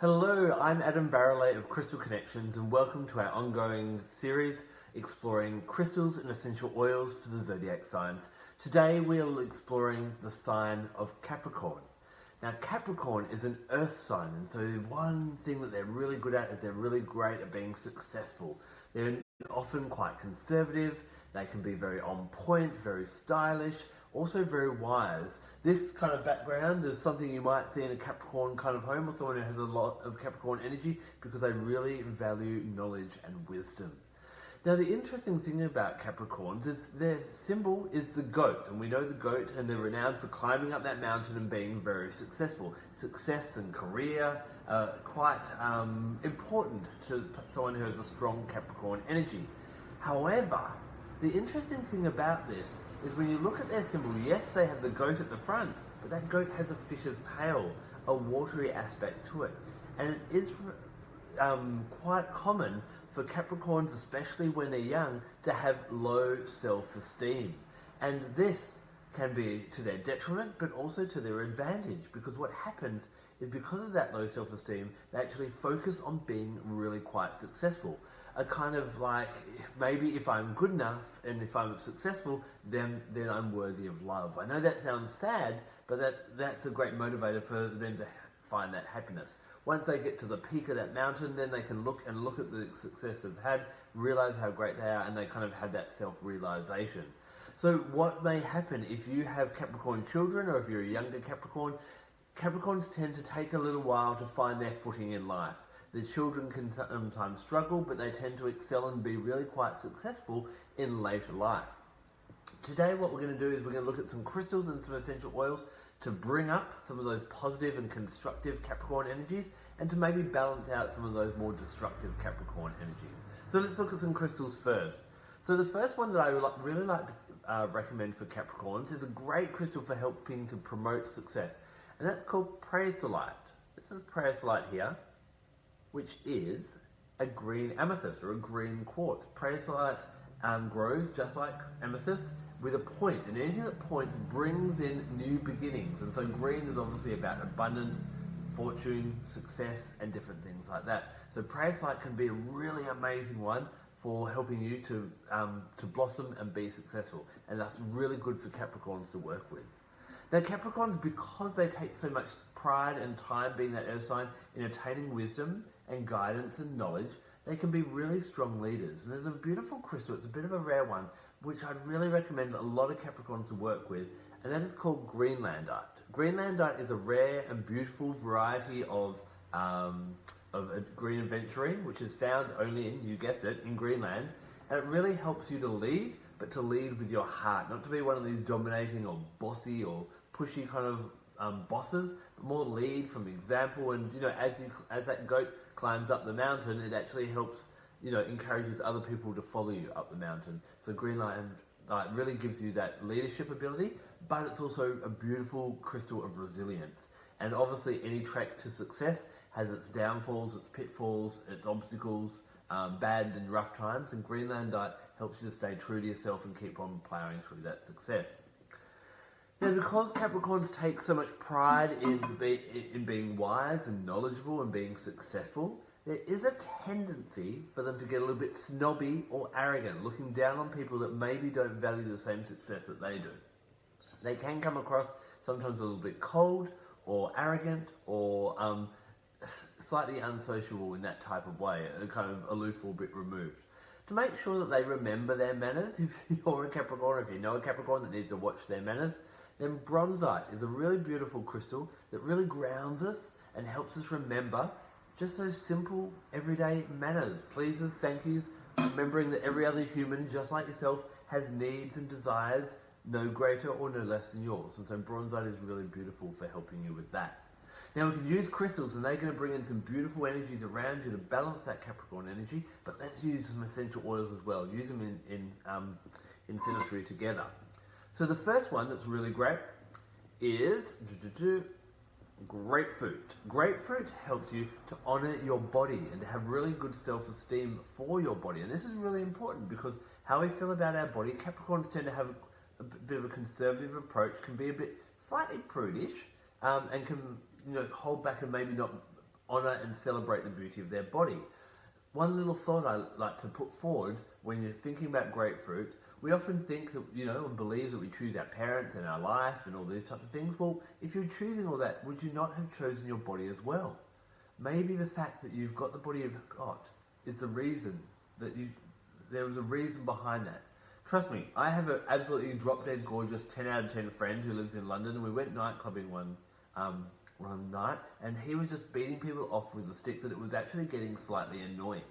Hello, I'm Adam Barralet of Crystal Connections and welcome to our ongoing series exploring crystals and essential oils for the zodiac signs. Today we are exploring the sign of Capricorn. Now Capricorn is an earth sign, and so one thing that they're really good at is they're really great at being successful. They're often quite conservative, they can be very on point, very stylish, also very wise. This kind of background is something you might see in a Capricorn kind of home, or someone who has a lot of Capricorn energy, because they really value knowledge and wisdom. Now the interesting thing about Capricorns is their symbol is the goat, and we know the goat, and they're renowned for climbing up that mountain and being very successful. Success and career are quite important to someone who has a strong Capricorn energy. However, the interesting thing about this is when you look at their symbol, yes, they have the goat at the front, but that goat has a fish's tail, a watery aspect to it. And it is quite common for Capricorns, especially when they're young, to have low self-esteem. And this can be to their detriment, but also to their advantage, because what happens is because of that low self-esteem, they actually focus on being really quite successful. A kind of like, maybe if I'm good enough and if I'm successful, then I'm worthy of love. I know that sounds sad, but that's a great motivator for them to find that happiness. Once they get to the peak of that mountain, then they can look at the success they've had, realize how great they are, and they kind of have that self-realization. So what may happen if you have Capricorn children, or if you're a younger Capricorn, Capricorns tend to take a little while to find their footing in life. The children can sometimes struggle, but they tend to excel and be really quite successful in later life. Today what we're going to do is we're going to look at some crystals and some essential oils to bring up some of those positive and constructive Capricorn energies, and to maybe balance out some of those more destructive Capricorn energies. So let's look at some crystals first. So the first one that I would really like to recommend for Capricorns is a great crystal for helping to promote success, and that's called praesolite. This is praesolite here, which is a green amethyst or a green quartz. Praesolite grows just like amethyst with a point, and anything that points brings in new beginnings. And so green is obviously about abundance, fortune, success, and different things like that. So praesolite can be a really amazing one for helping you to blossom and be successful, and that's really good for Capricorns to work with. Now Capricorns, because they take so much pride and time, being that earth sign, in attaining wisdom and guidance and knowledge, they can be really strong leaders. And there's a beautiful crystal, it's a bit of a rare one, which I'd really recommend a lot of Capricorns to work with, and that is called Greenlandite. Greenlandite is a rare and beautiful variety of a green aventurine, which is found only in, you guessed it, in Greenland, and it really helps you to lead, but to lead with your heart, not to be one of these dominating or bossy or pushy kind of bosses, but more lead from example. And as that goat climbs up the mountain, it actually helps, encourages other people to follow you up the mountain. So Greenland really gives you that leadership ability, but it's also a beautiful crystal of resilience. And obviously any trek to success has its downfalls, its pitfalls, its obstacles, bad and rough times, and Greenlandite helps you to stay true to yourself and keep on plowing through that success. Now, because Capricorns take so much pride in being wise and knowledgeable and being successful, there is a tendency for them to get a little bit snobby or arrogant, looking down on people that maybe don't value the same success that they do. They can come across sometimes a little bit cold or arrogant or slightly unsociable in that type of way, kind of aloof or a bit removed. To make sure that they remember their manners, if you're a Capricorn, if you know a Capricorn that needs to watch their manners, then bronzite is a really beautiful crystal that really grounds us and helps us remember just those simple everyday manners, pleases, thank yous, remembering that every other human, just like yourself, has needs and desires, no greater or no less than yours. And so bronzite is really beautiful for helping you with that. Now we can use crystals, and they're going to bring in some beautiful energies around you to balance that Capricorn energy, but let's use some essential oils as well. Use them in synastry together. So the first one that's really great is grapefruit. Grapefruit helps you to honor your body and to have really good self-esteem for your body. And this is really important because how we feel about our body, Capricorns tend to have a bit of a conservative approach, can be a bit slightly prudish, and can hold back and maybe not honour and celebrate the beauty of their body. One little thought I like to put forward when you're thinking about grapefruit, we often think that, and believe that we choose our parents and our life and all these types of things. Well, if you're choosing all that, would you not have chosen your body as well? Maybe the fact that you've got the body you've got is the reason that there was a reason behind that. Trust me, I have an absolutely drop-dead gorgeous 10 out of 10 friend who lives in London, and we went night clubbing one night, and he was just beating people off with a stick that it was actually getting slightly annoying.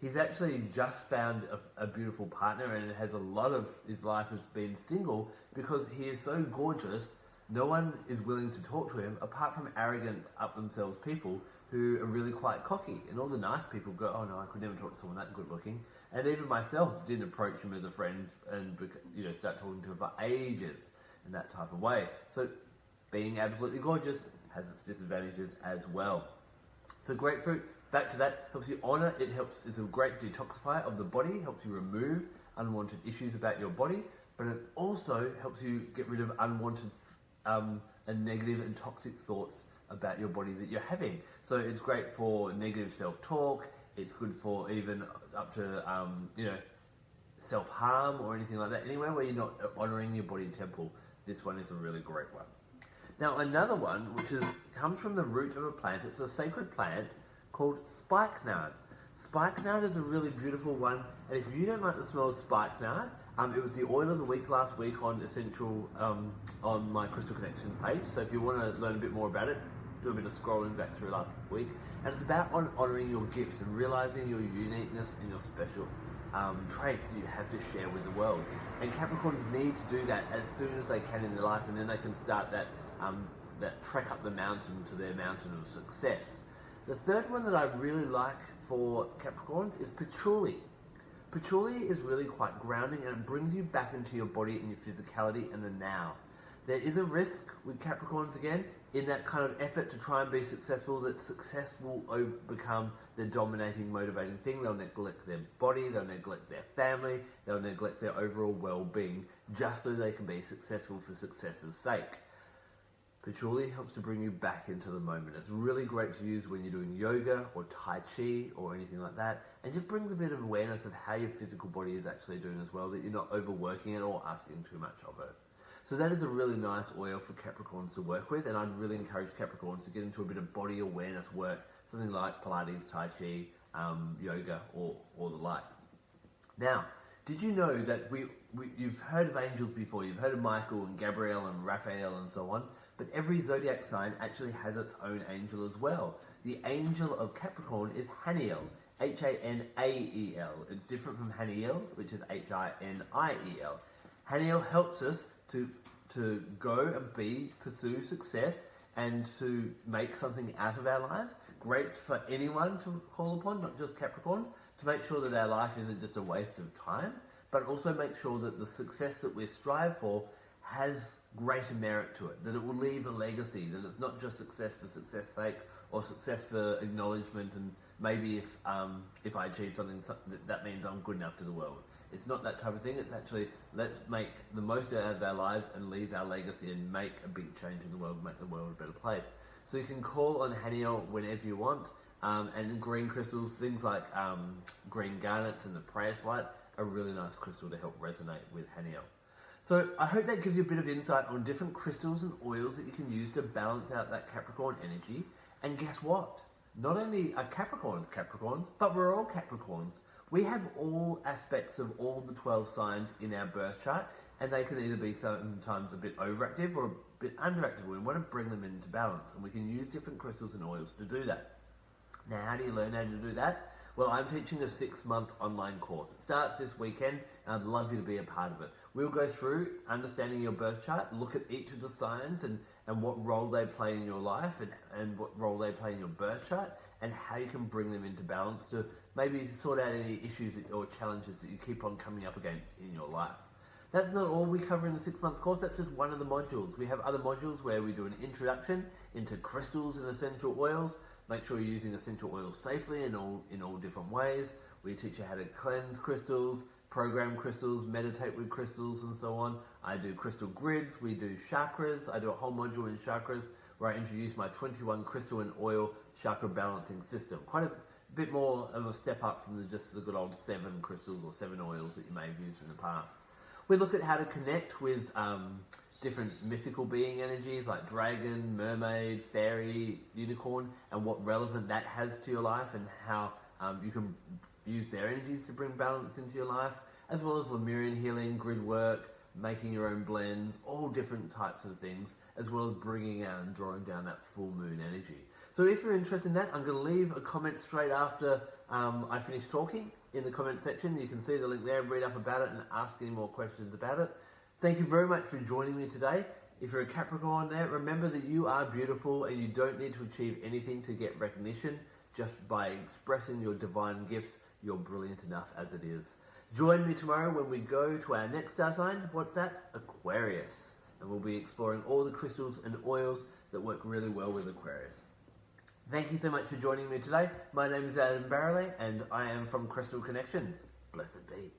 He's actually just found a beautiful partner, and has a lot of his life has been single because he is so gorgeous. No one is willing to talk to him apart from arrogant, up themselves people who are really quite cocky. And all the nice people go, oh no, I could never talk to someone that good looking. And even myself didn't approach him as a friend and start talking to him for ages in that type of way. So being absolutely gorgeous has its disadvantages as well. So grapefruit, back to that, helps you honour, it's a great detoxifier of the body, helps you remove unwanted issues about your body, but it also helps you get rid of unwanted and negative and toxic thoughts about your body that you're having. So it's great for negative self-talk, it's good for even up to, self-harm or anything like that. Anywhere where you're not honouring your body temple, this one is a really great one. Now another one, which comes from the root of a plant, it's a sacred plant called spikenard. Spikenard is a really beautiful one, and if you don't like the smell of spikenard, it was the oil of the week last week on Essential on my Crystal Connections page. So if you want to learn a bit more about it, do a bit of scrolling back through last week. And it's about honouring your gifts and realising your uniqueness and your special traits that you have to share with the world. And Capricorns need to do that as soon as they can in their life, and then they can start that trek up the mountain to their mountain of success. The third one that I really like for Capricorns is patchouli. Patchouli is really quite grounding, and it brings you back into your body and your physicality and the now. There is a risk with Capricorns again in that kind of effort to try and be successful, that success will become the dominating, motivating thing. They'll neglect their body, they'll neglect their family, they'll neglect their overall well-being just so they can be successful for success's sake. Patchouli helps to bring you back into the moment. It's really great to use when you're doing yoga or Tai Chi or anything like that, and just brings a bit of awareness of how your physical body is actually doing as well, that you're not overworking it or asking too much of it. So that is a really nice oil for Capricorns to work with, and I'd really encourage Capricorns to get into a bit of body awareness work, something like Pilates, Tai Chi, yoga, or the like. Now, did you know that you've heard of angels before? You've heard of Michael and Gabriel and Raphael and so on, but every zodiac sign actually has its own angel as well. The angel of Capricorn is Haniel, Hanael. It's different from Haniel, which is Hiniel. Haniel helps us to go and pursue success and to make something out of our lives. Great for anyone to call upon, not just Capricorns, to make sure that our life isn't just a waste of time, but also make sure that the success that we strive for has greater merit to it, that it will leave a legacy, that it's not just success for success' sake or success for acknowledgement, and maybe if I achieve something, that means I'm good enough to the world. It's not that type of thing. It's actually, let's make the most out of our lives and leave our legacy and make a big change in the world, make the world a better place. So you can call on Haniel whenever you want, and green crystals, things like green garnets and the Prayers light, are a really nice crystal to help resonate with Haniel. So I hope that gives you a bit of insight on different crystals and oils that you can use to balance out that Capricorn energy. And guess what? Not only are Capricorns, but we're all Capricorns. We have all aspects of all the 12 signs in our birth chart, and they can either be sometimes a bit overactive or a bit underactive. We want to bring them into balance, and we can use different crystals and oils to do that. Now, how do you learn how to do that? Well, I'm teaching a 6-month online course. It starts this weekend, and I'd love you to be a part of it. We'll go through understanding your birth chart, look at each of the signs and what role they play in your life and what role they play in your birth chart, and how you can bring them into balance to maybe sort out any issues or challenges that you keep on coming up against in your life. That's not all we cover in the 6-month course, that's just one of the modules. We have other modules where we do an introduction into crystals and essential oils. Make sure you're using essential oils safely in all different ways. We teach you how to cleanse crystals, program crystals, meditate with crystals, and so on. I do crystal grids, we do chakras. I do a whole module in chakras where I introduce my 21 crystal and oil chakra balancing system. Quite a bit more of a step up from just the good old 7 crystals or 7 oils that you may have used in the past. We look at how to connect with different mythical being energies like dragon, mermaid, fairy, unicorn, and what relevant that has to your life, and how you can use their energies to bring balance into your life, as well as Lemurian healing, grid work, making your own blends, all different types of things, as well as bringing out and drawing down that full moon energy. So if you're interested in that, I'm going to leave a comment straight after I finish talking in the comment section. You can see the link there, read up about it and ask any more questions about it. Thank you very much for joining me today. If you're a Capricorn there, remember that you are beautiful and you don't need to achieve anything to get recognition. Just by expressing your divine gifts, you're brilliant enough as it is. Join me tomorrow when we go to our next star sign. What's that? Aquarius. And we'll be exploring all the crystals and oils that work really well with Aquarius. Thank you so much for joining me today. My name is Adam Barralet and I am from Crystal Connections. Blessed be.